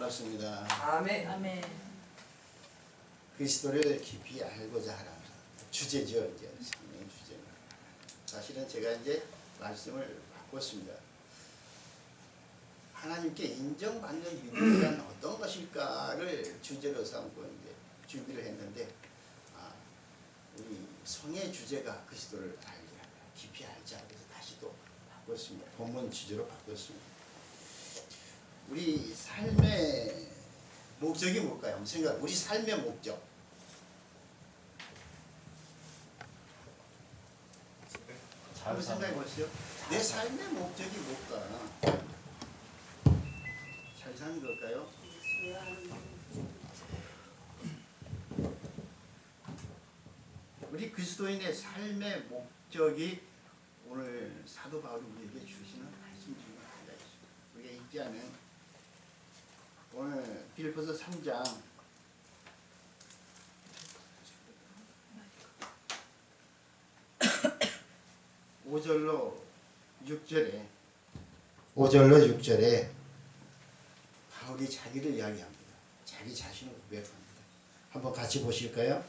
반갑습니다. 아멘. 아멘. 그리스도를 깊이 알고자 하라. 주제죠, 이제 상의 주제는. 사실은 제가 이제 말씀을 바꿨습니다. 하나님께 인정받는 믿음이란 어떤 것일까를 주제로 삼고 이제 준비를 했는데, 우리 성의 주제가 그리스도를 알게 하라, 깊이 알자. 그래서 다시 또 바꿨습니다. 본문 주제로 바꿨습니다. 우리 삶의 목적이 뭘까요? 한번 생각. 우리 삶의 목적. 한번 생각해 보시죠. 내 삶의 목적이 뭘까? 잘 사는 걸까요? 우리 그리스도인의 삶의 목적이 오늘 사도 바울이 우리에게 주시는 말씀 중에 하나가 있습니다. 우리가 읽지 않은 오늘 빌립보서 3장 5절로 6절에 바울이 자기를 이야기합니다. 자기 자신을 고백합니다. 한번 같이 보실까요?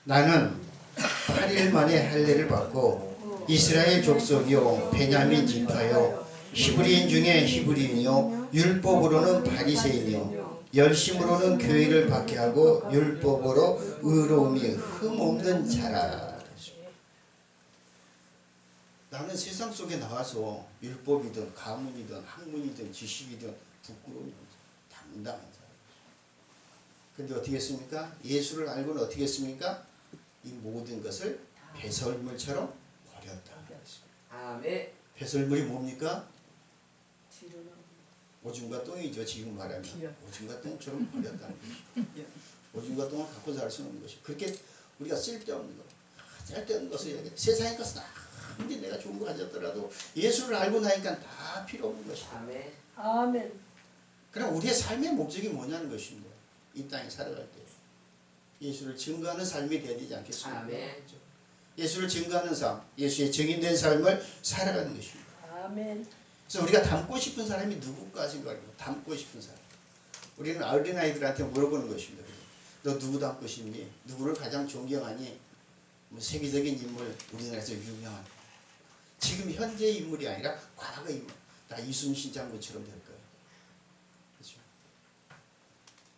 나는 8일 만에 할례를 받고 이스라엘 족속이요 베냐민 지파요 히브리인 중에 히브리인이요 율법으로는 바리새인이요 열심으로는 교회를 받게 하고 율법으로 의로움이 흠없는 자라. 나는 세상 속에 나와서 율법이든 가문이든 학문이든 지식이든 부끄러움이 당당한 사람. 근데 어떻게 했습니까? 예수를 알고는 어떻게 했습니까? 이 모든 것을 배설물처럼 버렸다. 아멘. 배설물이 뭡니까? 오줌과 똥이죠. 지금 말하면 오줌과 똥처럼 버렸다는 것이죠. 오줌과 똥을 갖고 살 수 없는 것이. 그렇게 우리가 쓸데없는 것, 쓸데없는 것을 얘기해. 세상의 것은 아무리 내가 좋은 거 가졌더라도 예수를 알고 나니까 다 필요 없는 것이다. 아멘. 아멘. 그럼 우리의 삶의 목적이 뭐냐는 것입니다. 이 땅에 살아갈 때 예수를 증거하는 삶이 되야 되지 않겠습니까? 아멘. 예수를 증거하는 삶, 예수의 증인된 삶을 살아가는 것입니다. 아멘. 그래서 우리가 닮고 싶은 사람이 누굴까 생각해요. 닮고 싶은 사람. 우리는 어린아이들한테 물어보는 것입니다. 너 누구 닮고 싶니? 누구를 가장 존경하니? 뭐 세계적인 인물, 우리나라에서 유명한. 지금 현재 인물이 아니라 과거 인물. 나 이순신 장군처럼 될 거예요. 그렇죠?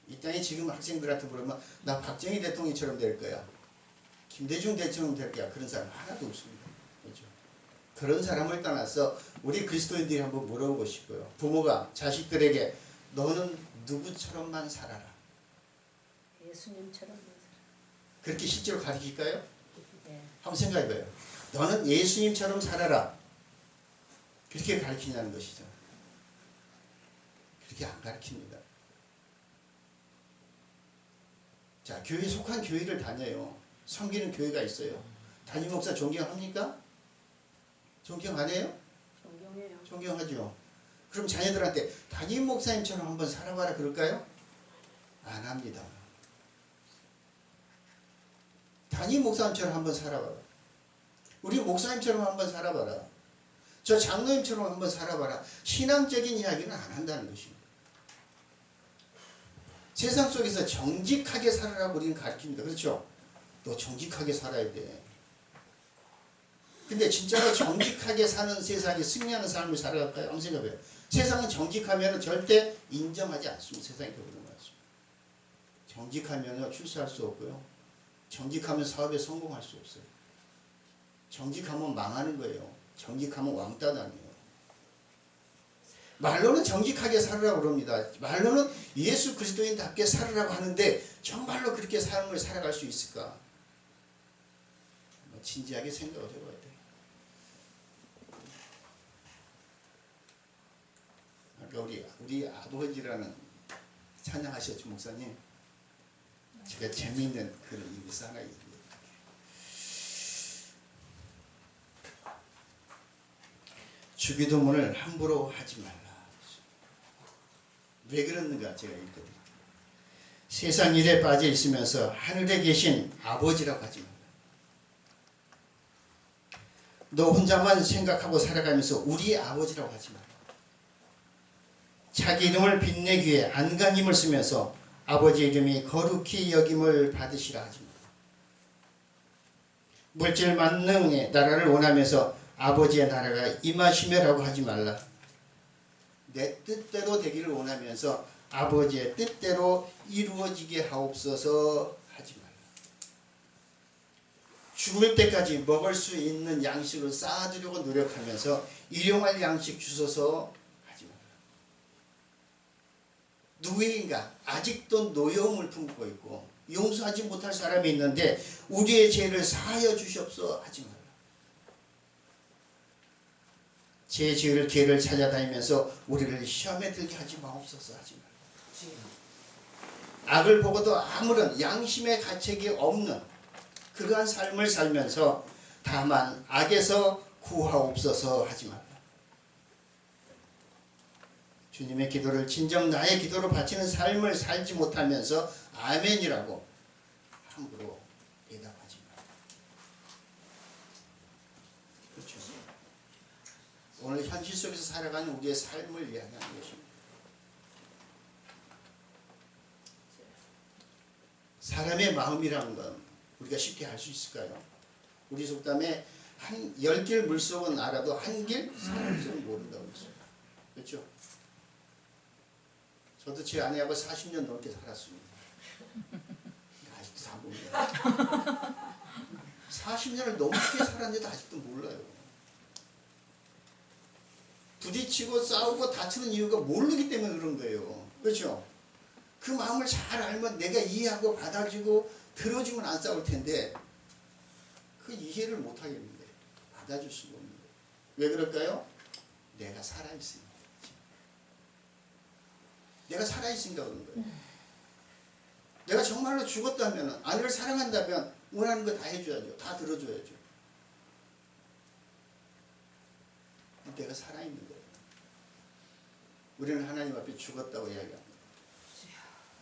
이 땅에 지금 학생들한테 물으면 나 박정희 대통령처럼 될 거야. 김대중 대통령 될 거야. 그런 사람 하나도 없습니다. 그렇죠? 그런 사람을 떠나서 우리 그리스도인들이 한번 물어보고 싶고요. 부모가 자식들에게 너는 누구처럼만 살아라. 예수님처럼 그렇게 실제로 가르칠까요? 네. 한번 생각해봐요. 너는 예수님처럼 살아라. 그렇게 가르치냐는 것이죠. 그렇게 안 가르칩니다. 자, 교회에 속한 교회를 다녀요. 섬기는 교회가 있어요. 담임 목사 존경합니까? 존경 안 해요? 존경해요. 존경하죠. 그럼 자녀들한테 담임 목사님처럼 한번 살아봐라 그럴까요? 안 합니다. 담임 목사님처럼 한번 살아봐라. 우리 목사님처럼 한번 살아봐라. 저 장로님처럼 한번 살아봐라. 신앙적인 이야기는 안 한다는 것입니다. 세상 속에서 정직하게 살아라고 우리는 가르칩니다. 그렇죠? 너 정직하게 살아야 돼. 근데 진짜로 정직하게 사는 세상이 승리하는 삶을 살아갈까요? 한번 생각해요. 세상은 정직하면 절대 인정하지 않습니다. 세상이 그러는 말씀. 정직하면 출세할 수 없고요. 정직하면 사업에 성공할 수 없어요. 정직하면 망하는 거예요. 정직하면 왕따 당해요. 말로는 정직하게 살으라고 그럽니다. 말로는 예수 그리스도인답게 살으라고 하는데 정말로 그렇게 삶을 살아갈 수 있을까? 진지하게 생각을 해봐야 돼요. 아까 우리 아버지라는 찬양하셨죠, 목사님? 제가 재미있는 그런 얘기 하나 얘기해요. 주기도문을 함부로 하지 말라. 왜 그러는가 제가 읽거든요. 세상 일에 빠져 있으면서 하늘에 계신 아버지라고 하지 말라. 너 혼자만 생각하고 살아가면서 우리 아버지라고 하지 말라. 자기 이름을 빛내기 위해 안간힘을 쓰면서 아버지 이름이 거룩히 여김을 받으시라 하지 마라. 물질 만능의 나라를 원하면서 아버지의 나라가 임하시며라고 하지 말라. 내 뜻대로 되기를 원하면서 아버지의 뜻대로 이루어지게 하옵소서 하지 말라. 죽을 때까지 먹을 수 있는 양식을 쌓아두려고 노력하면서 일용할 양식 주소서 하지 말라. 누구인가 아직도 노여움을 품고 있고 용서하지 못할 사람이 있는데 우리의 죄를 사하여 주시옵소서 하지 말라. 제 죄를 죄를 찾아다니면서 우리를 시험에 들게 하지 마옵소서 하지 말라. 악을 보고도 아무런 양심의 가책이 없는 그러한 삶을 살면서 다만 악에서 구하옵소서 하지 말라. 주님의 기도를 진정 나의 기도로 바치는 삶을 살지 못하면서 아멘이라고 함부로 대답하지 말라. 그렇죠? 오늘 현실 속에서 살아가는 우리의 삶을 이야기하는 것입니다. 사람의 마음이라는 건 우리가 쉽게 알 수 있을까요? 우리 속담에 한 10길 물속은 알아도 한 길 사람속은 모른다고 했어요. 그렇죠? 저도 제 아내하고 40년 넘게 살았습니다. 아직도 다 몰라요. 40년을 넘게 살았는데도 아직도 몰라요. 부딪히고 싸우고 다투는 이유가 모르기 때문에 그런 거예요. 그렇죠? 그 마음을 잘 알면 내가 이해하고 받아주고 들어주면 안 싸울 텐데 그 이해를 못 하겠는데 받아줄 수가 없는데 왜 그럴까요? 내가 살아있으니까. 내가 살아있으니까 그런 거예요. 내가 정말로 죽었다면 아내를 사랑한다면 원하는 거 다 해줘야죠. 다 들어줘야죠. 내가 살아있는 거예요. 우리는 하나님 앞에 죽었다고 이야기합니다.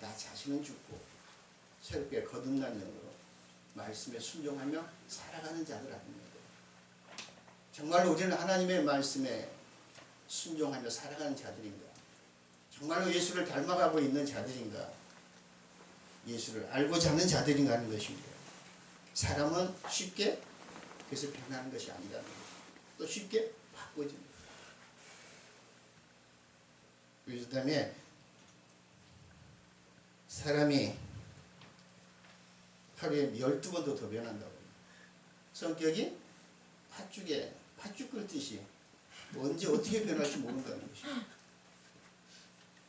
나 자신은 죽고 새롭게 거듭난 영으로 말씀에 순종하며 살아가는 자들 아닙니까? 정말로 우리는 하나님의 말씀에 순종하며 살아가는 자들인가? 정말로 예수를 닮아가고 있는 자들인가? 예수를 알고자 하는 자들인가 하는 것입니다. 사람은 쉽게 그래서 변하는 것이 아니라는 거예요. 또 쉽게 바꿔집니다. 그 다음에 사람이 하루에 12번도 더 변한다고. 성격이 팥죽 끓듯이 언제 어떻게 변할지 모른다는 것이에요.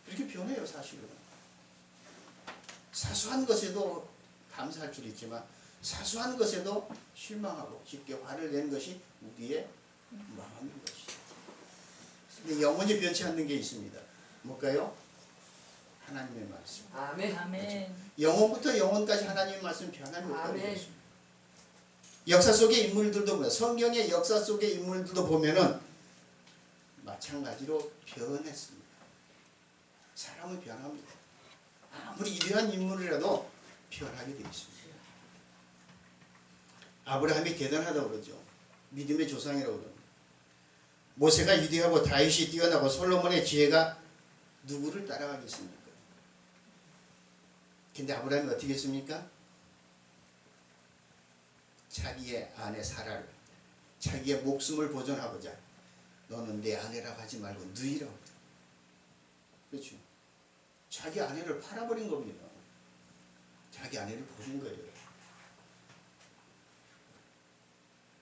이렇게 변해요, 사실은. 사소한 것에도 감사할 줄 있지만 사소한 것에도 실망하고 쉽게 화를 내는 것이 우리의 마음인 것이죠. 근데 영원히 변치 않는 게 있습니다. 뭘까요? 하나님의 말씀. 아멘. 아멘. 영원부터 영원까지 하나님의 말씀은 변함이 없다고 아멘. 했습니다. 역사 속의 인물들도 보면 성경의 역사 속의 인물들도 보면은 마찬가지로 변했습니다. 사람은 변합니다. 아무리 위대한 인물이라도 변하게 되어 있습니다. 아브라함이 대단하다고 그러죠. 믿음의 조상이라고 그럽니다. 모세가 위대하고 다윗이 뛰어나고 솔로몬의 지혜가 누구를 따라가겠습니까? 근데 아브라함이 어떻게 했습니까? 자기의 아내 사라를 자기의 목숨을 보존하고자 너는 내 아내라고 하지 말고 누이라고 했다. 그렇죠? 자기 아내를 팔아버린 겁니다. 자기 아내를 버린 거예요.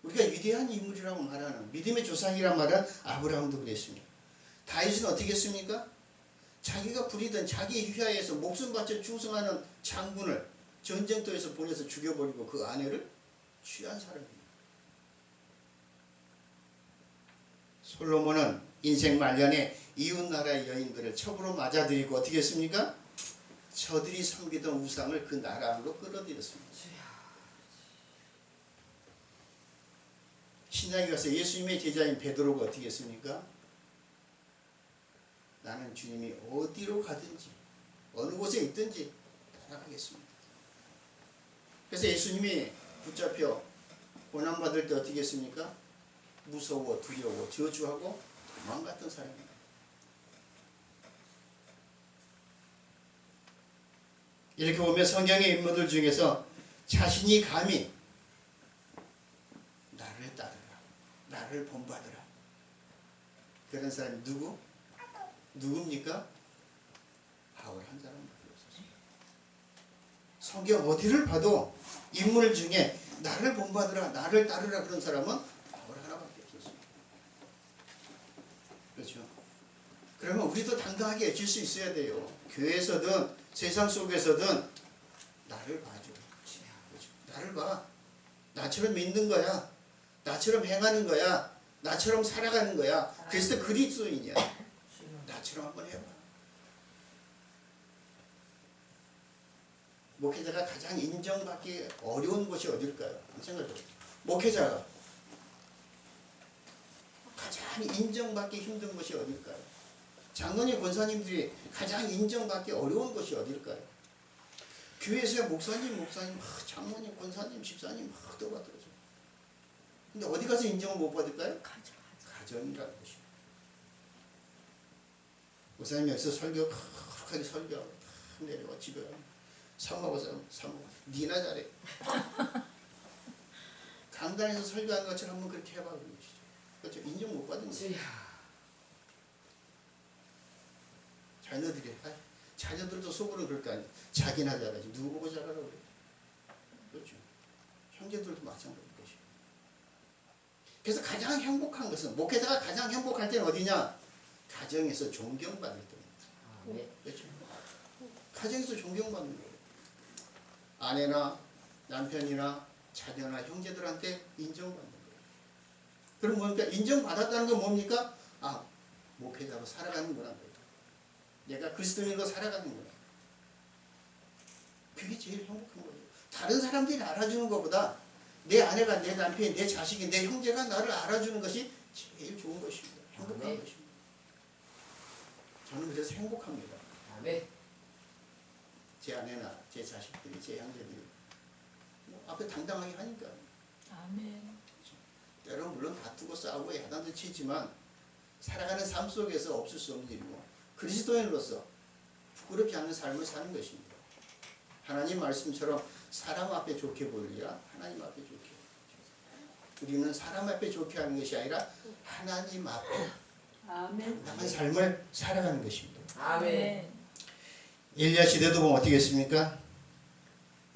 우리가 위대한 인물이라고 말하는 믿음의 조상이란 말은 아브라함도 그랬습니다. 다윗은 어떻게 했습니까? 자기가 부리던 자기 휘하에서 목숨 바쳐 충성하는 장군을 전쟁터에서 보내서 죽여버리고 그 아내를 취한 사람입니다. 솔로몬은 인생 말년에 이웃나라의 여인들을 첩으로 맞아들이고 어떻게 했습니까? 저들이 섬기던 우상을 그 나라 안으로 끌어들였습니다. 신약에 가서 예수님의 제자인 베드로가 어떻게 했습니까? 나는 주님이 어디로 가든지 어느 곳에 있든지 따라가겠습니다. 그래서 예수님이 붙잡혀 고난받을 때 어떻게 했습니까? 무서워 두려워 저주하고 도망갔던 사람입니다. 이렇게 보면 성경의 인물들 중에서 자신이 감히 나를 따르라, 나를 본받으라, 그런 사람이 누굽니까? 바울 한 사람밖에 없었어요. 성경 어디를 봐도 인물 중에 나를 본받으라, 나를 따르라 그런 사람은 바울 하나밖에 없었어요. 그렇죠? 그러면 우리도 당당하게 해줄 수 있어야 돼요. 교회에서든 세상 속에서든 나를 봐줘. 그렇죠? 나를 봐. 나처럼 믿는 거야. 나처럼 행하는 거야. 나처럼 살아가는 거야. 그래서 그리스도인이야. 나처럼 한번 해봐. 목회자가 가장 인정받기 어려운 곳이 어딜까요? 생각해보세요. 목회자가 가장 인정받기 힘든 곳이 어딜까요? 장로님, 권사님들이 가장 인정받기 어려운 곳이 어딜까요? 교회에서 목사님, 장로님, 권사님, 집사님 막 떠받들어줘. 근데 어디 가서 인정을 못 받을까요? 가정이라는 것입니다. 목사님이 여기서 설교 그렇게 설교하고 내려와 집에 가면 사모하고 니나 잘해. 강단에서 설교하는 것처럼 한번 그렇게 해봐. 그렇죠? 인정 못 받은 거죠. 자녀들도 속으로 그럴 거 아니에요. 자기나 잘하지 누구 보고 잘하라고 그래. 그렇죠. 형제들도 마찬가지일 것이에요. 그래서 가장 행복한 것은, 목회자가 가장 행복할 때는 어디냐? 가정에서 존경받을 때입니다. 그렇죠. 가정에서 존경받는 거예요. 아내나 남편이나 자녀나 형제들한테 인정받는 거예요. 그럼 뭡니까? 인정받았다는 건 뭡니까? 아, 목회자로 살아가는구나. 내가 그리스도인으로 살아가는구나. 그게 제일 행복한 거예요. 다른 사람들이 알아주는 것보다 내 아내가, 내 남편이, 내 자식이, 내 형제가 나를 알아주는 것이 제일 좋은 것입니다. 행복한 것입니다. 저는 그래서 행복합니다. 제 아내나 제 자식들이, 제 형제들이 앞에 당당하게 하니까. 때로는 물론 다투고 싸우고 야단도 치지만 살아가는 삶 속에서 없을 수 없는 일이고, 그리스도인으로서 부끄럽지 않은 삶을 사는 것입니다. 하나님 말씀처럼 사람 앞에 좋게 보이랴 하나님 앞에 좋게. 우리는 사람 앞에 좋게 하는 것이 아니라 하나님 앞에 당당한 삶을 살아가는 것입니다. 엘리야 시대도 보면 어떻게 했습니까?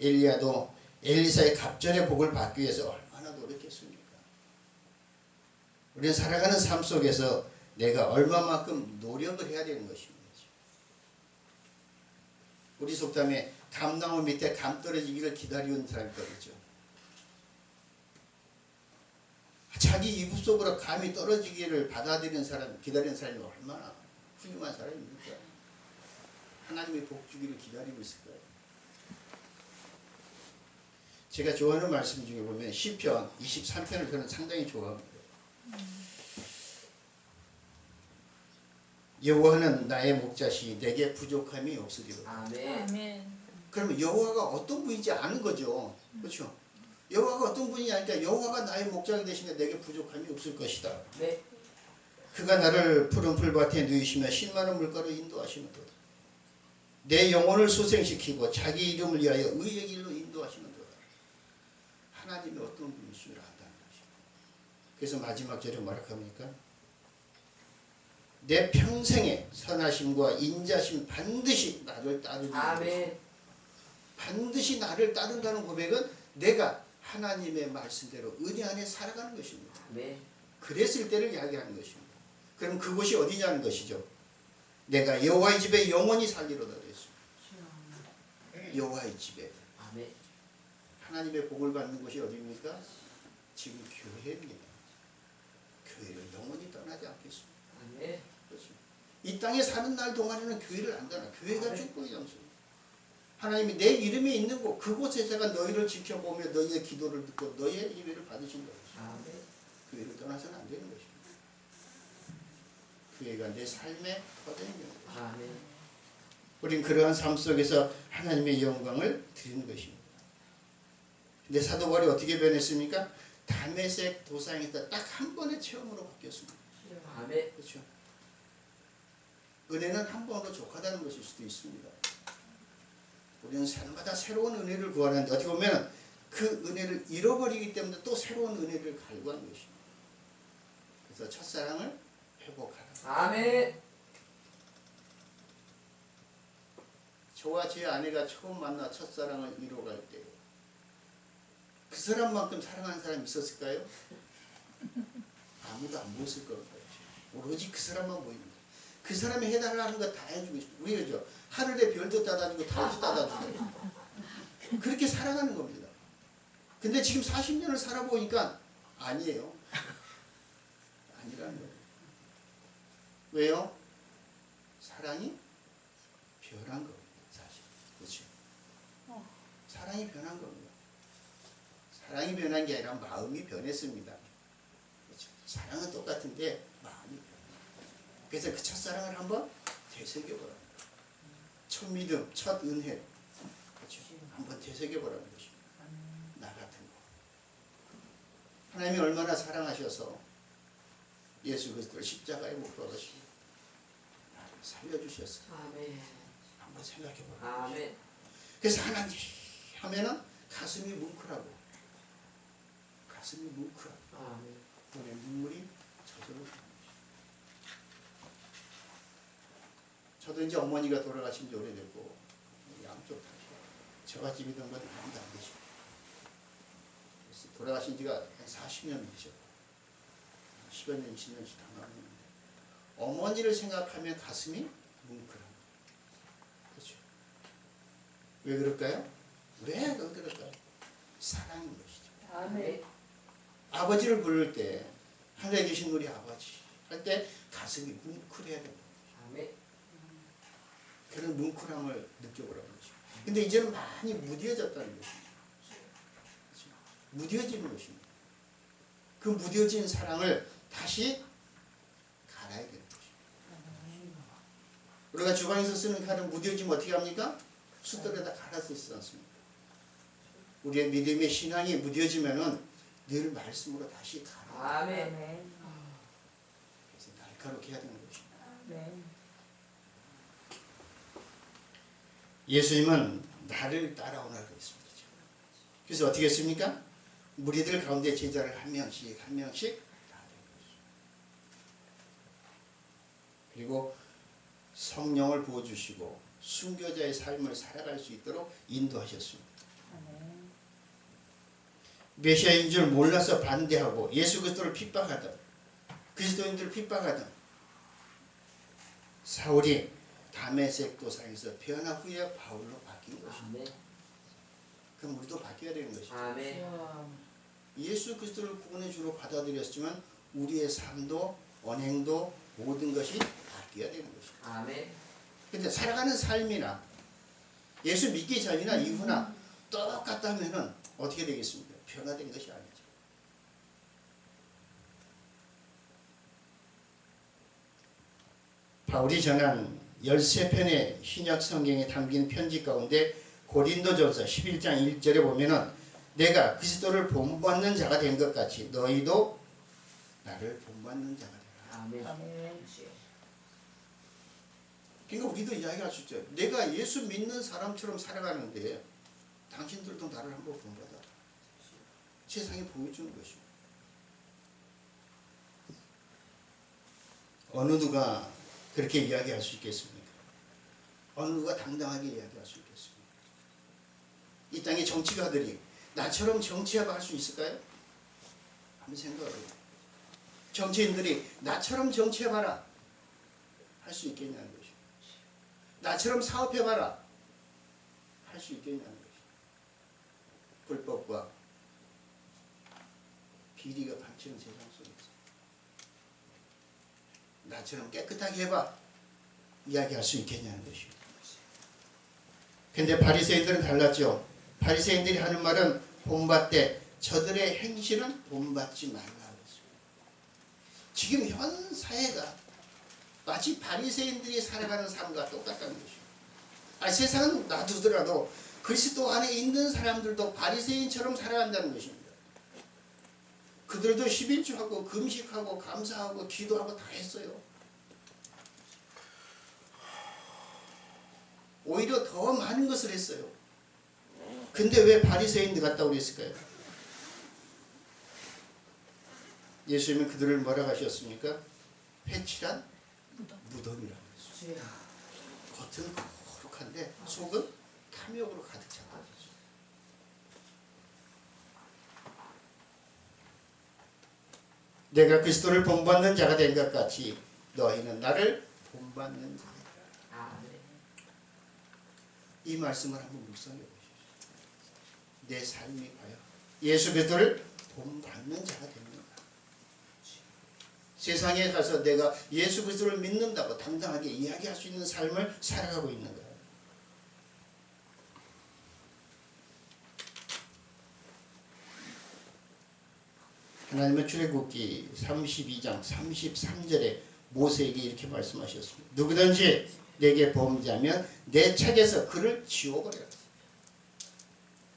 엘리야도 엘리사의 갑절의 복을 받기 위해서 얼마나 노력했습니까? 우리는 살아가는 삶 속에서 내가 얼마만큼 노력을 해야 되는 것입니다. 우리 속담에 감나무 밑에 감 떨어지기를 기다리는 사람이 있죠. 자기 이불 속으로 감이 떨어지기를 받아들이는 사람, 기다리는 사람이 얼마나 훌륭한 사람입니까? 하나님의 복 주기를 기다리고 있을까요? 제가 좋아하는 말씀 중에 보면 시편 23편을 저는 상당히 좋아합니다. 여호와는 나의 목자시 내게 부족함이 없으리로다. 그러면 여호와가 어떤 분인지 아는 거죠. 그렇죠? 여호와가 어떤 분이냐 하니까 여호와가 나의 목자가 되시니까 내게 부족함이 없을 것이다. 그가 나를 푸른 풀밭에 누이시며 신만한 물가로 인도하시는도다. 내 영혼을 소생시키고 자기 이름을 위하여 의의 길로 인도하시는도다. 하나님이 어떤 분이심을 안다는 것입니다. 그래서 마지막 절에 뭐라고 합니까? 내 평생에 선하심과 인자심 반드시 나를 따르는 반드시 나를 따른다는 고백은 내가 하나님의 말씀대로 은혜 안에 살아가는 것입니다. 그랬을 때를 이야기하는 것입니다. 그럼 그곳이 어디냐는 것이죠. 내가 여호와의 집에 영원히 살리로다 그랬습니다. 여호와의 집에 하나님의 복을 받는 곳이 어디입니까? 지금 교회입니다. 교회를 영원히 떠나지 않겠습니다. 그렇죠? 이 땅에 사는 날 동안에는 교회를 안 떠나. 교회가 축복의 장소입니다. 하나님이 내 이름이 있는 곳, 그곳에 제가 너희를 지켜보며 너희의 기도를 듣고 너희의 예배를 받으신다고 했습니다. 교회를 떠나서는 안 되는 것입니다. 교회가 내 삶의 터전입니다. 우린 그러한 삶 속에서 하나님의 영광을 드리는 것입니다. 근데 사도 바울이 어떻게 변했습니까? 다메섹 도상에서 딱 한 번의 체험으로 바뀌었습니다. 그렇죠? 은혜는 한 번으로 족하다는 것일 수도 있습니다. 우리는 삶마다 새로운 은혜를 구하는데 어떻게 보면 그 은혜를 잃어버리기 때문에 또 새로운 은혜를 갈구하는 것입니다. 그래서 첫사랑을 회복하라. 아멘. 저와 제 아내가 처음 만나 첫사랑을 이뤄갈 때 그 사람만큼 사랑하는 사람이 있었을까요? 아무도 안 보였을 거예요. 오로지 그 사람만 보입니다. 그 사람이 해달라는 거 다 해주고 싶어요. 우리 그죠? 하늘에 별도 따다주고 달도 따다주고 그렇게 사랑하는 겁니다. 근데 지금 40년을 살아보니까 아니에요. 아니라는 거예요. 왜요? 사랑이 변한 겁니다. 사실. 그렇죠? 사랑이 변한 겁니다. 사랑이 변한 게 아니라 마음이 변했습니다. 그렇죠? 사랑은 똑같은데 마음이 변합니다. 그래서 그 첫사랑을 한번 되새겨보라는 거예요. 첫 믿음, 첫 은혜. 그렇죠? 한번 되새겨보라는 것입니다. 나 같은 거. 하나님이 얼마나 사랑하셔서 예수 그리스도를 십자가에 못 박으시고 나를 살려주셨어요. 아멘. 한번 생각해보라. 아멘. 그래서 하나님 하면은 가슴이 뭉클하고 가슴이 뭉클하고 아멘. 눈에 눈물이 저절로 나옵니다. 저도 이제 어머니가 돌아가신 지 오래됐고 양쪽 다 저와 집이던 건 아무도 안 계시고 돌아가신 지가 한 40년 되셨고 10여 년, 20년씩 다 나왔는데 어머니를 생각하면 가슴이 뭉클합니다. 그렇죠? 왜 그럴까요? 왜 그럴까요? 사랑인 것이죠. 아멘. 아버지를 부를 때 하늘에 계신 우리 아버지 할 때 가슴이 뭉클해야 됩니다. 아멘. 그런 뭉클함을 느껴보라는 것입니다. 근데 이제는 많이 무뎌졌다는 것입니다. 그렇죠? 무뎌지는 것입니다. 그 무뎌진 사랑을 다시 갈아야 되는 것입니다. 우리가 주방에서 쓰는 칼은 무뎌지면 어떻게 합니까? 숫돌에다 갈아서 쓰지 않습니까? 우리의 믿음의 신앙이 무뎌지면은 늘 말씀으로 다시 갈아. 아멘. 그래서 날카롭게 해야 되는 것입니다. 아멘. 예수님은 나를 따라오라 그랬습니다. 그래서 어떻게 했습니까? 무리들 가운데 제자를 한 명씩 따르는 것입니다. 그리고 성령을 부어주시고 순교자의 삶을 살아갈 수 있도록 인도하셨습니다. 아멘. 메시아인 줄 몰라서 반대하고 예수 그리스도를 핍박하던 그리스도인들을 핍박하던 사울이 다메섹 도상에서 변화 후에 바울로 바뀐 것입니다. 아멘. 그럼 우리도 바뀌어야 되는 것이죠. 아멘. 예수 그리스도를 구원의 주로 받아들였지만 우리의 삶도 언행도 모든 것이 바뀌어야 되는 것입니다. 아멘. 근데 살아가는 삶이나 예수 믿기 전이나 이후나 똑같다면은 어떻게 되겠습니까? 변화된 것이 아니죠. 바울이 전한 13편의 신약 성경에 담긴 편지 가운데 고린도전서 11장 1절에 보면은 내가 그리스도를 본받는 자가 된 것 같이 너희도 나를 본받는 자가 되라. 아멘. 아멘. 그러니까 우리도 이야기할 수 있죠. 내가 예수 믿는 사람처럼 살아가는데 당신들도 나를 한번 본받아. 세상에 보여주는 것입니다. 어느 누가 그렇게 이야기할 수 있겠습니까? 어느 누가 당당하게 이야기할 수 있겠습니까? 이 땅의 정치가들이 나처럼 정치해봐 할 수 있을까요? 한번 생각을 해요. 정치인들이 나처럼 정치해봐라 할 수 있겠냐는 것입니다. 나처럼 사업해봐라 할 수 있겠냐는 것입니다. 불법과 비리가 감추는 세상 속에서 나처럼 깨끗하게 해봐 이야기할 수 있겠냐는 것입니다. 근데 바리새인들은 달랐죠. 바리새인들이 하는 말은 본받되 저들의 행실은 본받지 말라 그랬습니다. 지금 현 사회가 마치 바리새인들이 살아가는 삶과 똑같다는 것입니다. 세상은 놔두더라도 그리스도 안에 있는 사람들도 바리새인처럼 살아간다는 것입니다. 그들도 11주하고 금식하고 감사하고 기도하고 다 했어요. 오히려 더 많은 것을 했어요. 근데 왜 바리새인들 같다고 그랬을까요? 예수님은 그들을 뭐라고 하셨습니까? 회칠한 무덤이라고 했어요. 겉은 거룩한데 속은 탐욕으로 가득 찼다. 내가 그리스도를 본받는 자가 된 것 같이 너희는 나를 본받는 자이라. 이 말씀을 한번 묵상해 보십시오. 내 삶이 과연 예수 그리스도를 본받는 자가 됩니다. 세상에 가서 내가 예수 그리스도를 믿는다고 당당하게 이야기할 수 있는 삶을 살아가고 있는가? 하나님은 출애굽기 32장 33절에 모세에게 이렇게 말씀하셨습니다. 누구든지 내게 범죄하면 내 책에서 그를 지워버려라.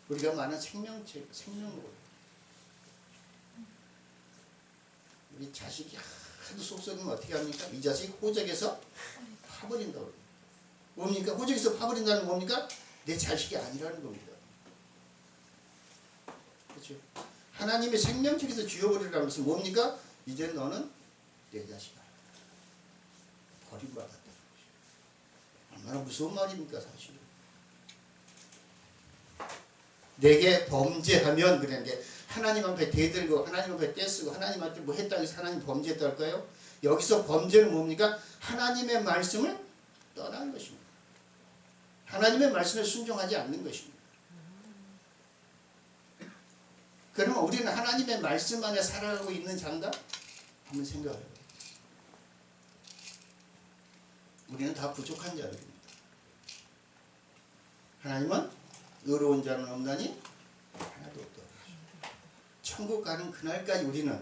우리가 말하는 생명책, 생명으로 우리 자식이 하도 속썩이면 어떻게 합니까? 이 자식 호적에서 파버린다고. 뭡니까? 호적에서 파버린다는 건 뭡니까? 내 자식이 아니라는 겁니다. 그렇죠? 하나님의 생명책에서 지워버리라는 것은 뭡니까? 이제 너는 내 자식이야. 버림받았다는 것이죠. 얼마나 무서운 말입니까 사실은. 내게 범죄하면 그랬는데 하나님 앞에 대들고 하나님 앞에 떼쓰고 하나님한테 뭐 했다고 해서 하나님 범죄했다 할까요? 여기서 범죄는 뭡니까? 하나님의 말씀을 떠난 것입니다. 하나님의 말씀에 순종하지 않는 것입니다. 그러면 우리는 하나님의 말씀 안에 살아가고 있는 자인가? 한번 생각해요. 우리는 다 부족한 자들입니다. 하나님은 의로운 자는 없나니 하나도 없다. 천국 가는 그날까지 우리는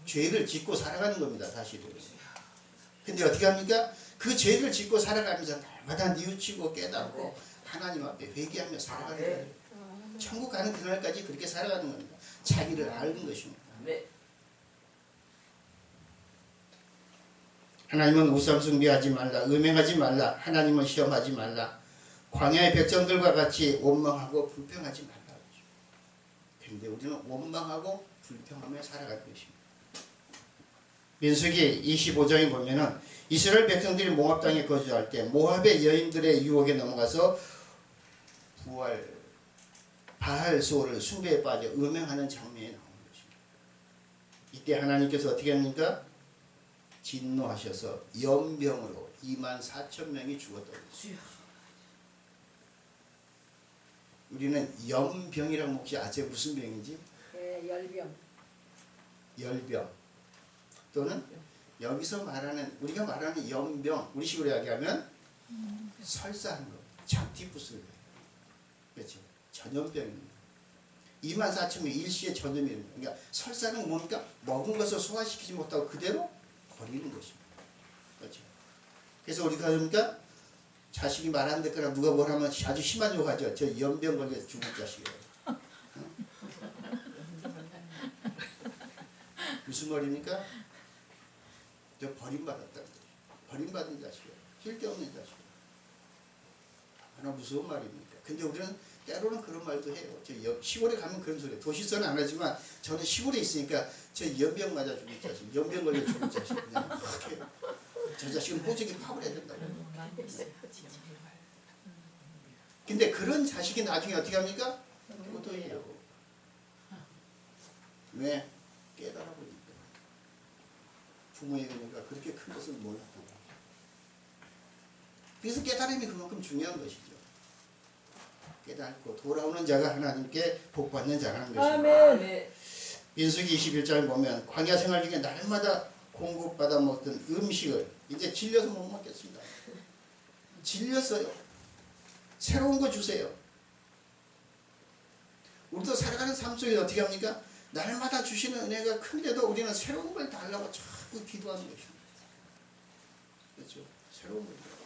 죄를 짓고 살아가는 겁니다. 사실은. 근데 어떻게 합니까? 그 죄를 짓고 살아가면서 날마다 뉘우치고 깨닫고 하나님 앞에 회개하며 살아가는 거예요. 천국 가는 그날까지 그렇게 살아가는 겁니다. 자기를 아는 것입니다. 하나님은 우상숭배하지 말라, 음행하지 말라, 하나님은 시험하지 말라, 광야의 백성들과 같이 원망하고 불평하지 말라. 그런데 우리는 원망하고 불평하며 살아갈 것입니다. 민수기 25장에 보면은 이스라엘 백성들이 모압 땅에 거주할 때 모압의 여인들의 유혹에 넘어가서 바알소를 숭배에 빠져 음행하는 장면이 나오는 것입니다. 이때 하나님께서 어떻게 합니까? 진노하셔서 연병으로 24,000명이 죽었다고 했어요. 우리는 연병이라는 혹시 아세요? 무슨 병이지? 네, 열병. 열병 또는 여기서 말하는 우리가 말하는 연병 우리 식으로 이야기하면 설사하는 거, 장티푸스 그렇죠? 전염병입니다. 24,000명 일시의 전염입니다. 그러니까 설사는 뭡니까? 먹은 것을 소화시키지 못하고 그대로 버리는 것입니다. 그렇죠? 그래서 우리가 그러니까 자식이 말 안 듣거나 누가 뭘 하면 아주 심한 욕하죠. 저 연병 걸려서 죽을 자식이에요. 무슨 말입니까? 저 버림받았다는 거죠. 버림받은 자식이에요. 쓸데없는 자식이에요. 하나 무서운 말입니까? 근데 우리는 때로는 그런 말도 해요. 저 시골에 가면 그런 소리. 도시서는 안 하지만 저는 시골에 있으니까 저 연병 맞아 죽을 자식, 연병 걸려 죽을 자식 그냥 그렇게 저 자식은 호적에 파버려야 된다고. 근데 그런 자식이 나중에 어떻게 합니까? 도도해요. 왜? 깨달아보니까 부모의 은혜가 그렇게 큰 것을 몰랐고 그래서 깨달음이 그만큼 중요한 것이죠. 깨닫고 돌아오는 자가 하나님께 복받는 자라는 것입니다. 아멘. 민수기 21장에 보면 광야 생활 중에 날마다 공급받아 먹던 음식을 이제 질려서 못 먹겠습니다. 질렸어요. 새로운 거 주세요. 우리도 살아가는 삶 속에 어떻게 합니까? 날마다 주시는 은혜가 큰데도 우리는 새로운 걸 달라고 자꾸 기도하는 것입니다. 그렇죠? 새로운 걸 달라고.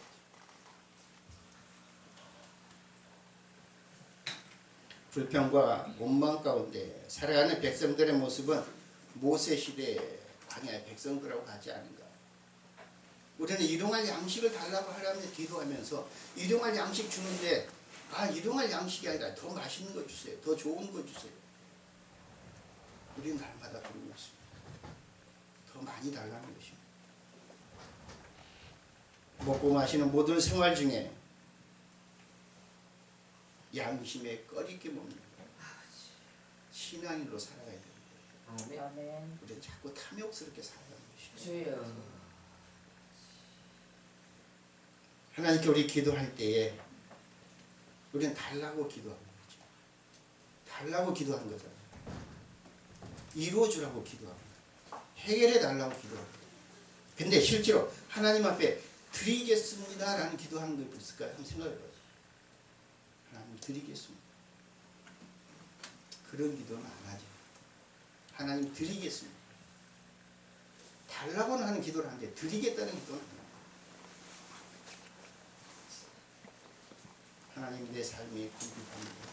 불평과 원망 가운데 살아가는 백성들의 모습은 모세 시대의 광야의 백성들하고 같지 않은가. 우리는 일용할 양식을 달라고 하라며 기도하면서 일용할 양식 주는데 일용할 양식이 아니라 더 맛있는 거 주세요. 더 좋은 거 주세요. 우리는 날마다 그러고 있습니다. 더 많이 달라는 것입니다. 먹고 마시는 모든 생활 중에 양심에 꺼리게 먹는 신앙인으로 살아가야 됩니다. 아멘. 아멘. 우리는 자꾸 탐욕스럽게 살아가는 것입니다. 주여. 하나님께 우리 기도할 때에 우리는 달라고 기도하는 거죠. 달라고 기도하는 거잖아요. 이루어주라고 기도하는 거예요. 해결해 달라고 기도하는 거예요. 근데 실제로 하나님 앞에 드리겠습니다 라는 기도하는 게 있을까요? 한번 생각해 봐요. 하나님 드리겠습니다. 그런 기도는 안 하죠. 하나님 드리겠습니다. 달라고는 하는 기도를 하는데 드리겠다는 기도는 안 해요. 하나님 내 삶이 궁핍합니다.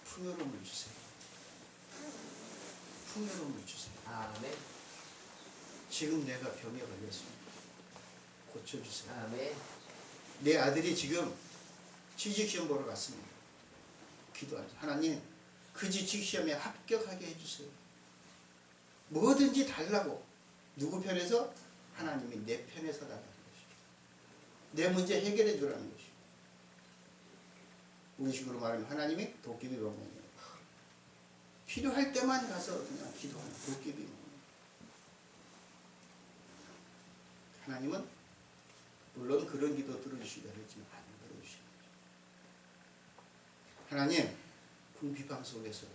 풍요로움을 주세요. 풍요로움을 주세요. 아멘. 지금 내가 병에 걸렸습니다. 고쳐주세요. 아멘. 내 아들이 지금 취직시험 보러 갔습니다. 기도하죠. 하나님 그 취직시험에 합격하게 해주세요. 뭐든지 달라고. 누구 편에서? 하나님이 내 편에 서달라는 것이죠. 내 문제 해결해 주라는 것이죠. 우리식으로 말하면 하나님이 도깨비 방법이에요. 필요할 때만 가서 그냥 기도하는 도깨비 방법. 하나님은 물론 그런 기도 들어주시다 했지만 안 들어주시는 거죠. 하나님 궁핍함 속에서도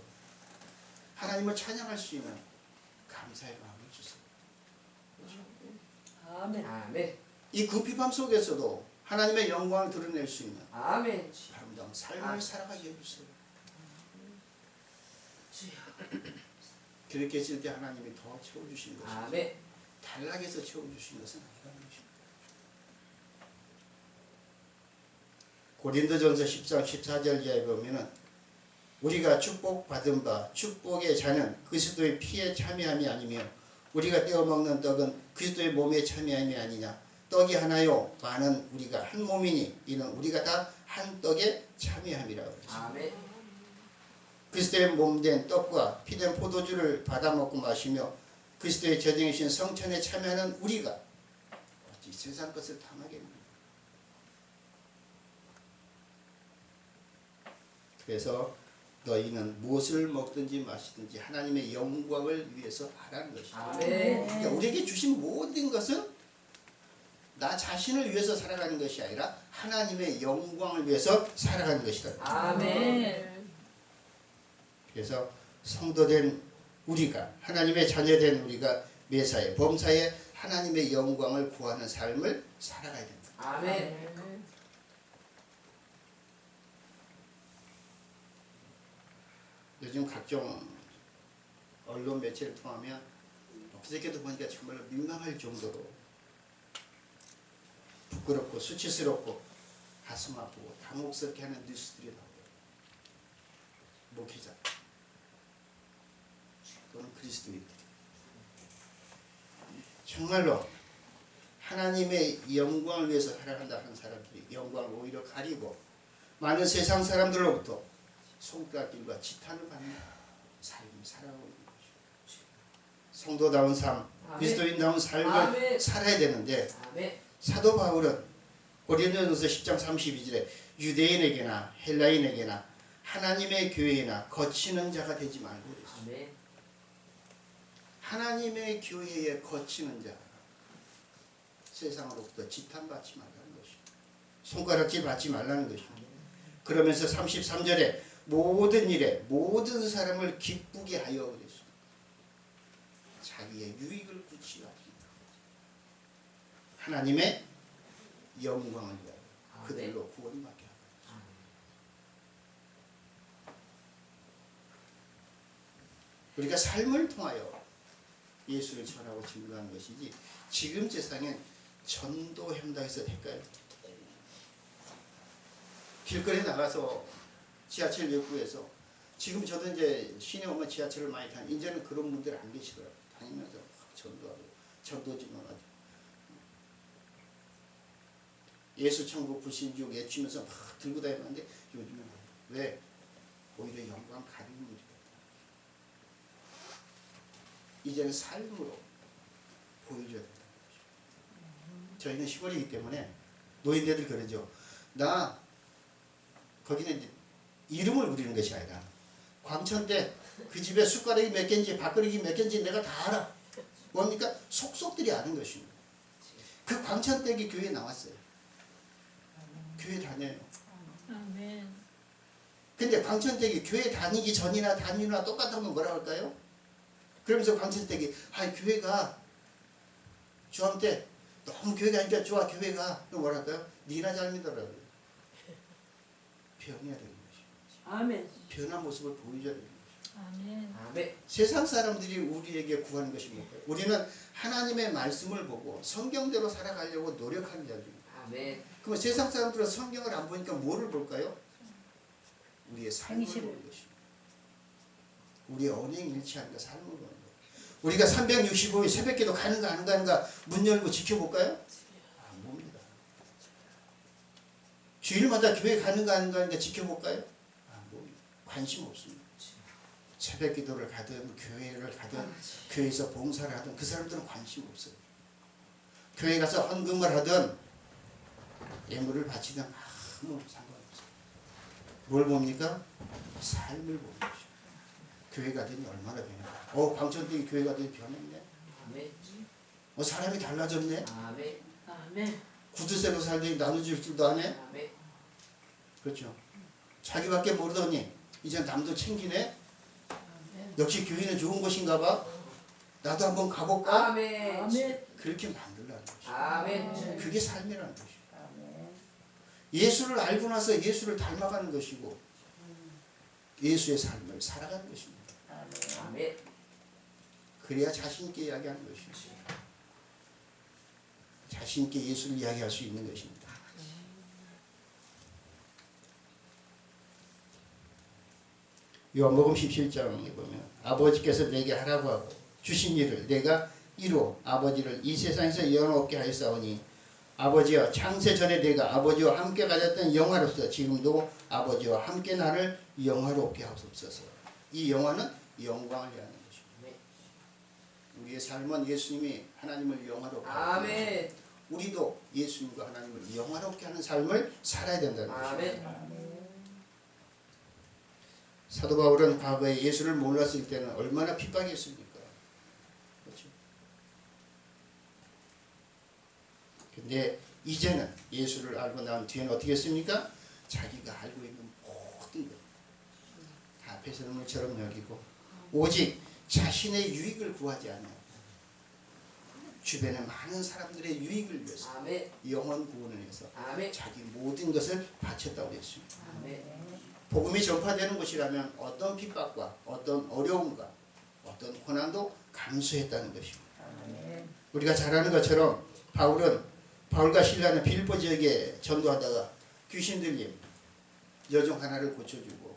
하나님을 찬양할 수 있는 감사의 마음을 주세요. 아멘. 아멘. 이 궁핍함 속에서도 하나님의 영광을 드러낼 수 있는 아멘. 아름다운 삶을 아멘. 살아가게 해주세요. 주여. 그렇게 했을 때 하나님이 더 채워주시는 것이죠. 아멘. 단락에서 채워주신 것은 아니라는 것입니다. 고린도전서 10장 14절 이하에 보면은 우리가 축복받은 바 축복의 자는 그리스도의 피에 참여함이 아니며 우리가 떼어먹는 떡은 그리스도의 몸에 참여함이 아니냐. 떡이 하나요 많은 우리가 한 몸이니 이는 우리가 다 한 떡에 참여함이라고 했습니다. 아멘. 그리스도의 몸된 떡과 피된 포도주를 받아 먹고 마시며 그리스도의 저정이신 성천에 참여하는 우리가 어찌 세상 것을 탐하겠느냐. 그래서 너희는 무엇을 먹든지 마시든지 하나님의 영광을 위해서 하라는 것이죠. 아멘. 그러니까 우리에게 주신 모든 것은 나 자신을 위해서 살아가는 것이 아니라 하나님의 영광을 위해서 살아가는 것이다. 아멘. 그래서 성도된 우리가 하나님의 자녀된 우리가 매사에 범사에 하나님의 영광을 구하는 삶을 살아가야 된다. 아멘. 요즘 각종 언론 매체를 통하면 그저께도 보니까 정말로 민망할 정도로 부끄럽고 수치스럽고 가슴 아프고 당혹스럽게 하는 뉴스들이 나와요. 목회자 또는 그리스도인들 정말로 하나님의 영광을 위해서 살아간다 하는 사람들이 영광을 오히려 가리고 많은 세상 사람들로부터 손가락질과 지탄을 받는 삶을 살아가고 있는 것이죠. 성도다운 삶, 아멘. 그리스도인다운 삶을 아멘. 살아야 되는데 아멘. 사도 바울은 고린도전서 10장 32절에 유대인에게나 헬라인에게나 하나님의 교회나 거치는 자가 되지 말고 그랬어요. 아멘. 하나님의 교회에 거치는 자, 세상으로부터 지탄받지 말라는 것이고 손가락질 받지 말라는 것이고 그러면서 33절에 모든 일에 모든 사람을 기쁘게 하여 그랬습니다. 자기의 유익을 굳히라. 하나님의 영광을 위하여 그들로 구원을 받게 하라. 우리가 삶을 통하여 예수를 전하고 증거하는 것이지 지금 세상엔 전도 현장에서 될까요? 길거리에 나가서 지하철 역구에서 지금 저도 이제 시내 오면 지하철을 많이 타는 이제는 그런 분들 안 계시더라고요. 다니면서 전도하고 전도지만 하죠. 예수 천국 불신지옥 외치면서 막 들고 다니는데 요즘은 왜? 오히려 영광 가리는 문제가 있다. 이제는 삶으로 보여줘야 된다. 저희는 시골이기 때문에 노인네들 그러죠. 나 거기는 이제 이름을 부리는 것이 아니라 광천대 그 집에 숟가락이 몇 개인지 밥그릇이 몇 개인지 내가 다 알아. 뭡니까? 속속들이 아는 것입니다. 그 광천댁이 교회에 나왔어요. 교회 다녀요. 아멘. 근데 광천댁이 교회 다니기 전이나 다니나 똑같으면 뭐라 할까요? 그러면서 광천댁이 교회가 주암 때 너무 교회가 하니까 좋아 교회가 그럼 뭐라 할까요? 니나 잘 믿어라고요. 변해야 되는 것이죠. 아멘. 변한 모습을 보여줘야 되는 것이죠. 아멘. 아멘. 세상 사람들이 우리에게 구하는 것이 뭘까요? 우리는 하나님의 말씀을 보고 성경대로 살아가려고 노력하는 자들입니다. 아멘. 그러면 세상 사람들은 성경을 안 보니까 뭐를 볼까요? 우리의 삶을 행실을. 보는 것입니다. 우리의 언행일치하는 삶을 보는 거예요. 우리가 365일 새벽기도 가는가 안 가는가 문 열고 지켜볼까요? 안 봅니다. 주일마다 교회 가는가 안 가는가 지켜볼까요? 안 봅니다. 관심 없습니다. 새벽기도를 가든 교회를 가든 교회에서 봉사를 하든 그 사람들은 관심 없어요. 교회 가서 헌금을 하든 예물을 바치든 아무 상관없어요. 뭘 봅니까? 삶을 보는 것이죠. 교회 가더니 얼마나 변했나. 광천댁이 교회 가더니 변했네. 아멘. 사람이 달라졌네. 아멘. 아멘. 구두쇠로 살더니 나눠줄 줄도 안 해. 아멘. 그렇죠. 자기밖에 모르더니 이제 남도 챙기네. 역시 교회는 좋은 곳인가 봐. 나도 한번 가볼까? 아멘. 아멘. 그렇게 만들라는 것이죠. 아멘. 그게 삶이라는 것이죠. 예수를 알고 나서 예수를 닮아가는 것이고 예수의 삶을 살아가는 것입니다. 아멘. 그래야 자신 있게 이야기하는 것이죠. 자신 있게 예수를 이야기할 수 있는 것입니다. 요한복음 17장에 보면 아버지께서 내게 하라고 하고 주신 일을 내가 이루 아버지를 이 세상에서 영원롭게 하였사오니 아버지여 창세 전에 내가 아버지와 함께 가졌던 영화로서 지금도 아버지와 함께 나를 영화롭게 하옵소서. 이 영화는 영광을 위하는 것입니다. 우리의 삶은 예수님이 하나님을 영화롭게 하는 아멘. 우리도 예수님과 하나님을 영화롭게 하는 삶을 살아야 된다는 것입니다. 아멘. 사도 바울은 과거에 예수를 몰랐을 때는 얼마나 핍박이었습니까? 그렇죠? 근데 이제는 예수를 알고 난 뒤에는 어떻게 했습니까? 자기가 알고 있는 모든 것 다 배설물처럼 여기고 오직 자신의 유익을 구하지 않아요. 주변의 많은 사람들의 유익을 위해서 아멘. 영원 구원을 위해서 아멘. 자기 모든 것을 바쳤다고 했습니다. 아멘. 복음이 전파되는 곳이라면 어떤 핍박과 어떤 어려움과 어떤 고난도 감수했다는 것입니다. 우리가 잘 아는 것처럼 바울과 실라는 빌보 지역에 전도하다가 귀신 들림 여종 하나를 고쳐주고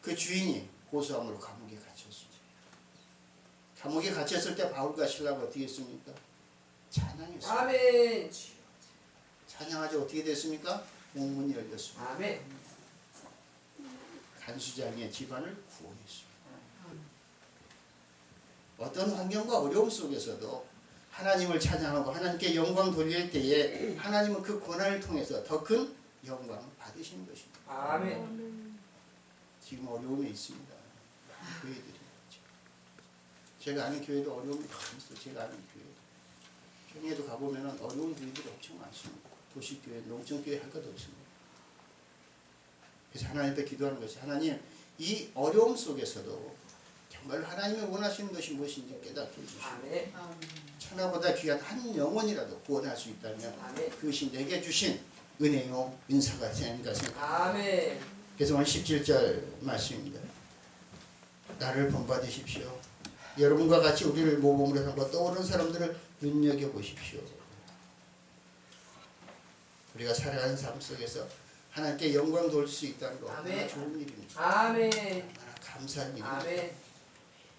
그 주인이 고소함으로 감옥에 갇혔습니다. 감옥에 갇혔을 때 바울과 실라가 어떻게 했습니까? 찬양했습니다. 아멘. 찬양하자 어떻게 됐습니까? 문이 열렸습니다. 아멘. 간수장의 집안을 구원했습니다. 어떤 환경과 어려움 속에서도 하나님을 찬양하고 하나님께 영광 돌릴 때에 하나님은 그 고난을 통해서 더 큰 영광을 받으시는 것입니다. 아멘. 지금 어려움이 있습니다. 교회들이. 제가 아는 교회도 어려움이 있어요. 제가 아는 교회도. 평양에도 가보면 어려운 교회들이 엄청 많습니다. 도시교회, 농촌교회 할 것 없습니다. 그래서 하나님께 기도하는 것이 하나님 이 어려움 속에서도 정말 하나님이 원하시는 것이 무엇인지 깨닫게 해주시고 아멘. 천하보다 귀한 한 영혼이라도 구원할 수 있다면 아멘. 그것이 내게 주신 은혜요 은사가 생각합니다. 아멘. 그래서 오늘 17절 말씀입니다. 나를 본받으십시오. 여러분과 같이 우리를 모범으로 삼고 떠오르는 사람들을 눈여겨보십시오. 우리가 살아가는 삶 속에서 하나님께 영광 돌릴 수 있다는 거 얼마나 아멘. 좋은 일입니다. 아멘. 얼마나 감사한 일입니다. 아멘.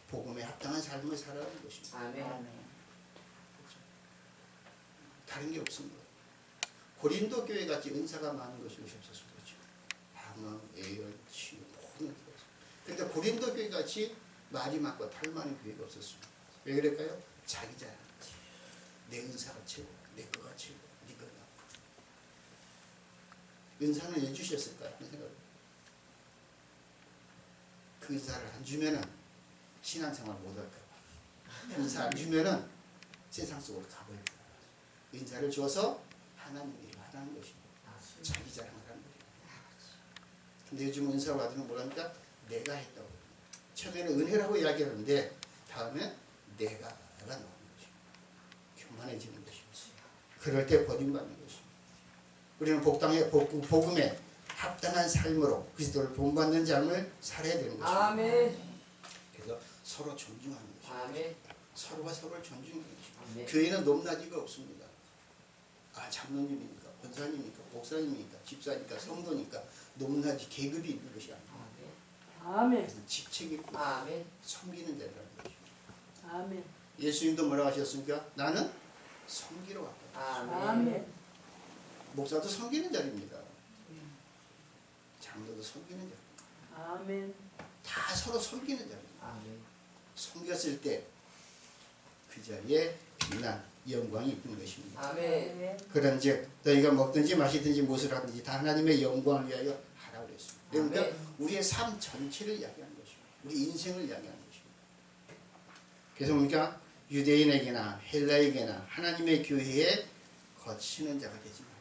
복음에 합당한 삶을 살아가는 것입니다. 아멘. 다른 게 없습니다. 고린도 교회 같이 은사가 많은 것이 없어서 그렇죠. 방언, 예언, 치유 모든 게 없어요. 그런데 고린도 교회 같이 말이 많고 탈 많은 교회가 없었습니다. 왜 그럴까요? 자기 자랑. 내 은사가 최고, 내 거가 최고, 네 거가. 은사는 왜 주셨을까요? 하는 생각을. 그 은사를 안 주면은 신앙생활 못할 거야. 은사 안 주면은 세상 속으로 가버릴 거야. 은사를 줘서 하나님 일을 하라는 것입니다. 자기 자랑을 하는 거예요. 근데 요즘 은사 받으면 뭐랍니까? 내가 했다고. 처음에는 은혜라고 이야기하는데 다음에 내가가 나오는 것입니다. 교만해지는 것입니다. 그럴 때 버림받는 것입니다. 우리는 복음에 합당한 삶으로 그리스도를 본받는 삶을 살아야 되는 것입니다. 아멘. 그래서 서로 존중하는 것입니다. 아멘. 서로가 서로를 존중하는 것입니다. 아멘. 교회는 높낮이가 없습니다. 아, 장로님입니까? 권사님입니까? 목사님입니까? 집사니까? 성도니까 높낮이 계급이 있는 것이 아닙니다. 아멘. 그래서 직책이 있고 아멘. 섬기는 자라는 것입니다. 아멘. 예수님도 뭐라고 하셨습니까? 나는 섬기러 왔다. 아멘. 아멘. 목사도 섬기는 자리입니다. 장로도 섬기는 자리. 아멘. 다 서로 섬기는 자리입니다. 아멘. 섬겼을 때 그 자리에 빛난 영광이 있는 것입니다. 아멘. 그런즉 너희가 먹든지 마시든지 무엇을 하든지 다 하나님의 영광을 위하여 하라고 그랬습니다. 그러니까 아멘. 우리의 삶 전체를 이야기하는 것입니다. 우리 인생을 이야기하는 것입니다. 그래서 뭡니까? 유대인에게나 헬라에게나 하나님의 교회에 거치는 자가 되지 말고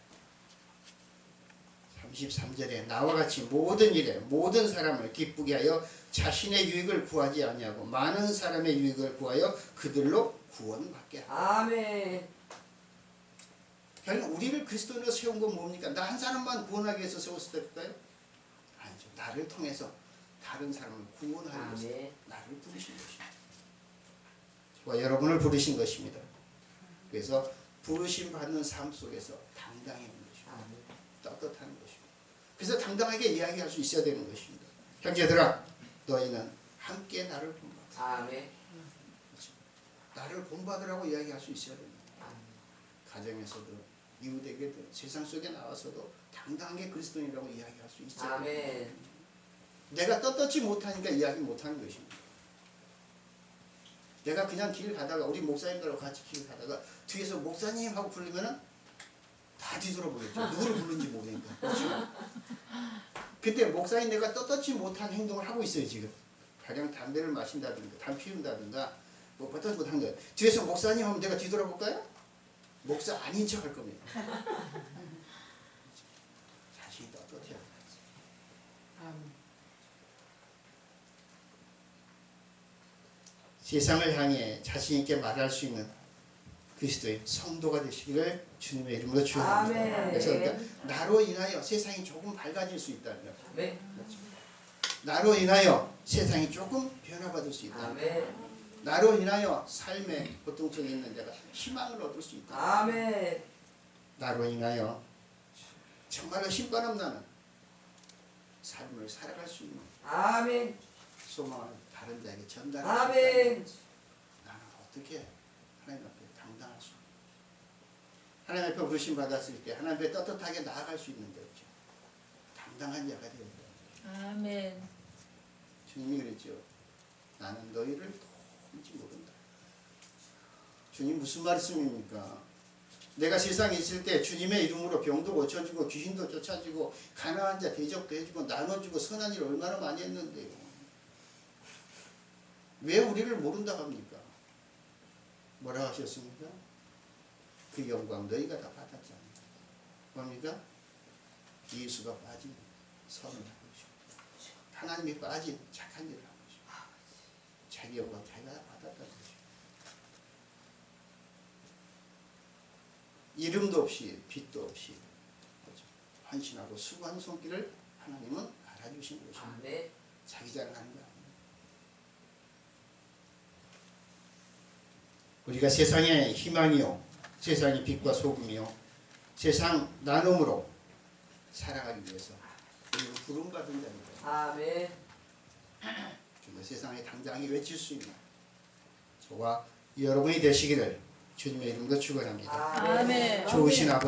33절에 나와 같이 모든 일에 모든 사람을 기쁘게 하여 자신의 유익을 구하지 아니하고 많은 사람의 유익을 구하여 그들로 구원받게 하라. 아멘. 결국 우리를 그리스도인으로 세운 건 뭡니까? 나 한 사람만 구원하기 위해서 세웠을 때일까요? 아니죠. 나를 통해서 다른 사람을 구원하기 위해서 아멘. 나를 부르신 것입니다. 저와 여러분을 부르신 것입니다. 그래서 부르심 받는 삶 속에서 당당해하는 것입니다. 아멘. 떳떳한 것입니다. 그래서 당당하게 이야기할 수 있어야 되는 것입니다. 형제들아, 너희는 함께 나를 본받아. 아멘. 나를 본받으라고 이야기할 수 있어야 됩니다. 아멘. 가정에서도 이웃에게도 세상 속에 나와서도 당당하게 그리스도인이라고 이야기할 수 있어야 됩니다. 아멘. 내가 떳떳지 못하니까 이야기 못하는 것입니다. 내가 그냥 길 가다가 우리 목사님들하고 같이 길 가다가 뒤에서 목사님 하고 부르면은 다 뒤돌아보겠죠. 누구를 부르는지 모르니까. 그렇죠? 그때 목사님 내가 떳떳지 못한 행동을 하고 있어요 지금. 가령 담배를 마신다든가 담 피운다든가 뭐 떳떳지 못한 거예요. 뒤에서 목사님 하면 내가 뒤돌아볼까요? 목사 아닌 척 할 겁니다. 자신이 떳떳해야 돼요. 아멘. 세상을 향해 자신 있게 말할 수 있는 그리스도의 성도가 되시기를 주님의 이름으로 축원합니다. 아멘. 그래서 그러니까 나로 인하여 세상이 조금 밝아질 수 있다는 거죠. 아멘. 나로 인하여 세상이 조금 변화받을 수 있다. 아멘. 나로 인하여 삶에 고통성이 있는 자가 희망을 얻을 수 있다. 아멘. 나로 인하여 정말로 힘바람 나는 삶을 살아갈 수 있는 아멘. 소망을 다른 자에게 전달할 수 아멘. 있다. 나는 어떻게 하나님 앞에 당당할 수 있는 하나님 앞에 부르심 받았을 때 하나님 앞에 떳떳하게 나아갈 수 있는 거죠. 당당한 자가 되어야 돼요. 아멘. 주님이 그랬죠. 나는 너희를 도무지 모른다. 주님 무슨 말씀입니까? 내가 세상에 있을 때 주님의 이름으로 병도 고쳐주고 귀신도 쫓아주고 가난한 자 대접도 해주고 나눠주고 선한 일을 얼마나 많이 했는데요. 왜 우리를 모른다고 합니까? 뭐라고 하셨습니까? 그 영광 너희가 다 받았지 않느냐. 뭡니까? 예수가 빠진 선을 하고 있습니다. 하나님이 빠진 착한 일을 하고 있습니다. 자기 영광 자기가 다 받았다는 것입니다. 이름도 없이 빛도 없이 헌신하고 수고한 손길을 하나님은 알아주신 것입니다. 아멘. 자기 자랑하는 거 아닙니다. 우리가 세상의 희망이요 세상의 빛과 소금이요 세상 나눔으로 살아가기 위해서 우리는 부름받은 자입니다. 아멘. 그래서 세상에 당당하게 외칠 수 있는 저와 여러분이 되시기를 주님의 이름으로 축원합니다. 아멘. 아멘. 좋으신 아버지